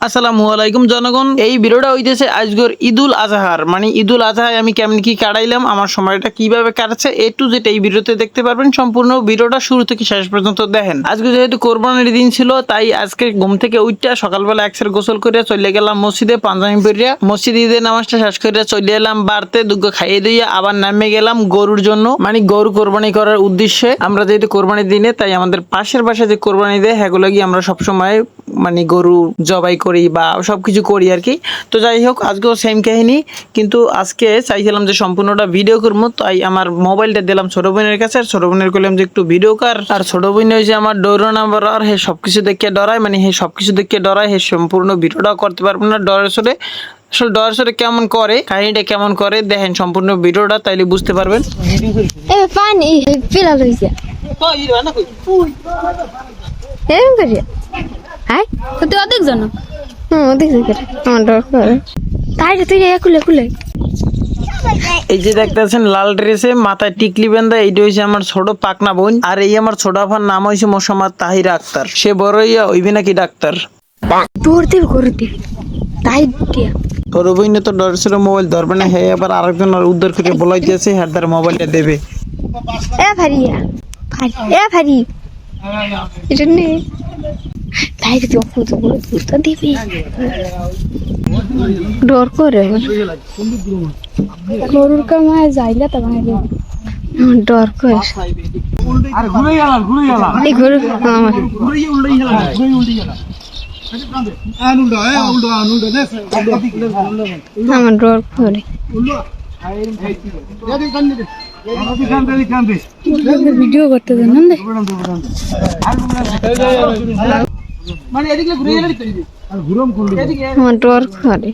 আসসালামু আলাইকুম জনগণ, এই ভিডিওটা হইতেছে আজকের ঈদুল আজহার। মানে ঈদুল আজহায় আমি কেমন কি কাটাইলাম, আমার সময়টা কিভাবে কাটছে এ টু জেড এই ভিডিওতে দেখতে পারবেন। সম্পূর্ণ ভিডিওটা শুরু থেকে শেষ পর্যন্ত দেখেন। আজকে যেহেতু কোরবানির দিন ছিল, তাই আজকে ঘুম থেকে উঠটা সকালবেলা একসের গোসল করে চলে গেলাম মসজিদে, পাঞ্জাবি পরিয়া মসজিদে ঈদের নামাজটা শেষ করে চলে এলাম বাড়তে, দুগ্গ খাইয়ে দিয়ে আবার নামে গেলাম গরুর জন্য, মানে গরু কোরবানি করার উদ্দেশ্যে। আমরা যেহেতু কোরবানির দিনে, তাই আমাদের পাশের বাসায় যে কোরবানি দেয় সেগুলো গিয়ে আমরা সবসময় মানে গরু জবাই করি বা সবকিছু করি আর কি। তো যাই হোক, আজকেও সেম কাহিনী, কিন্তু আজকে চাইছিলাম যে সম্পূর্ণটা ভিডিও করবো, তাই আমার মোবাইলটা দিলাম ছোট বোনের কাছে। আর ছোট বোনের করলাম যে একটু ভিডিও কর। আর ছোট বোন হয়েছে আমার ডরো নাম্বার, আর হে সবকিছু দেখে ডরায়, মানে হে সবকিছু দেখে ডরায়, হে সম্পূর্ণ ভিডিওটাও করতে পারবো না ডরের সাথে। আসলে ডরের সাথে কেমন করে, কাহিনীটা কেমন করে দেখেন সম্পূর্ণ ভিডিওটা, তাইলে বুঝতে পারবেন। পানি পিলা লইছে এরকম করি হ্যাঁ তুই অধিক জন অধিক আমার ডর করে তাই তুই খুলে খুলে। এই যে দেখতেছেন লাল ড্রেসে মাথায় টিকলি বেঁধা, এইটা হয়েছে আমার ছোট পাকনা বোন। আর এই আমার ছোট আফার নাম হয়েছে মোসাম্মদ তাহিরা আক্তার। সে বড় হইয়া হইবে নাকি ডাক্তার। তোর দিব করে দিবি তাই দিয়া ছোট বোন তো ডর ছিল মোবাইল ধরবে না, হ্যাঁ আবার আরেকজন উদ্ধার করে বলাই দিয়েছে হ্যাঁ তার মোবাইলটা দেবে। এ ভারিয়া এ ভারি এটা নে তাই তুই ফুটো করে ফুটো দিবি ডর করে গরুর কামায় যাইলে তো ভাই ডর করে। আর ঘুরে গেল এই গরু আমার আমার ডর করে ভিডিও করতে দেন না মানে এদিকে ঘুরে গেলে আর ঘুরম করলে আমার ডর করে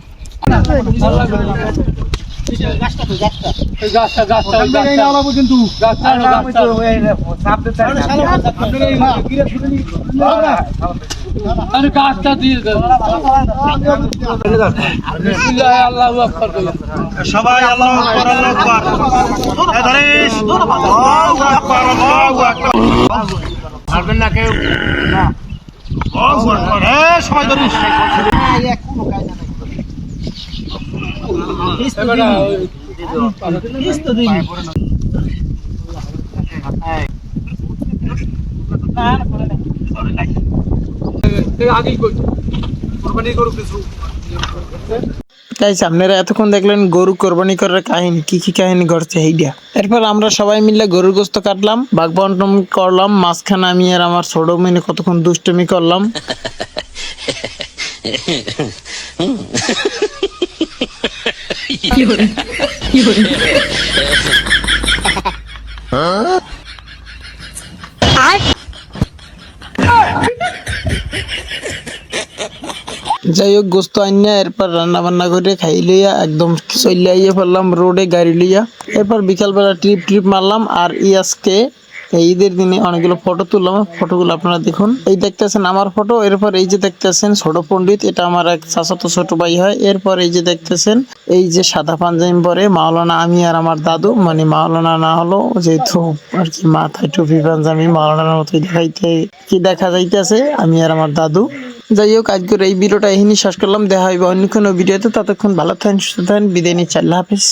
সবাই আল্লাহু আকবার আল্লাহু আকবার ধরিস আল্লাহু আকবার আল্লাহু আকবার মারবেন না কেউ না আল্লাহু আকবার সবাই ধরিস তাই আপনারা এতক্ষণ দেখলেন গরু কোরবানি করার কাহিনী, কি কি কাহিনী ঘটছে এইটা। এরপর আমরা সবাই মিলে গরুর গোস্ত কাটলাম, ভাগ বন্টন করলাম। মাঝখানে আমি আর আমার ছোট মেয়ে কতক্ষণ দুষ্টমি করলাম। যাই হোক, গোস্ত আনিয়া এরপর রান্না বান্না করে খাই লইয়া একদম চলে আইয়া ফেললাম রোডে গাড়ি লইয়া। এরপর বিকালবেলা ট্রিপ মারলাম। আর আজকে ঈদের দিনে অনেকগুলো ফটো তুললাম, ফটোগুলো আপনারা দেখুন। এই দেখতেছেন আমার ফটো। এরপর এই যে দেখতেছেন ছোট পণ্ডিত, এটা আমার এক চাচাতো ছোট ভাই হয়। এরপর এই যে দেখতেছেন এই যে সাদা পাঞ্জাবি পরে মাওলানা, আমি আর আমার দাদু, মানে মাওলানা না হলো যেহেতু আর কি মাথায় টুপি পাঞ্জাবি মাওলানার মতোই দেখাইতে কি দেখা যাইতেছে, আমি আর আমার দাদু। যাই হোক, আজকের এই ভিডিওটা এখানেই শেষ করলাম। দেখা হইবে অন্য কোনো ভিডিওতে। ততক্ষণ ভালো থাকেন, সুস্থ থাকেন, বিদায় নিচ্ছি। আল্লাহ হাফিজ।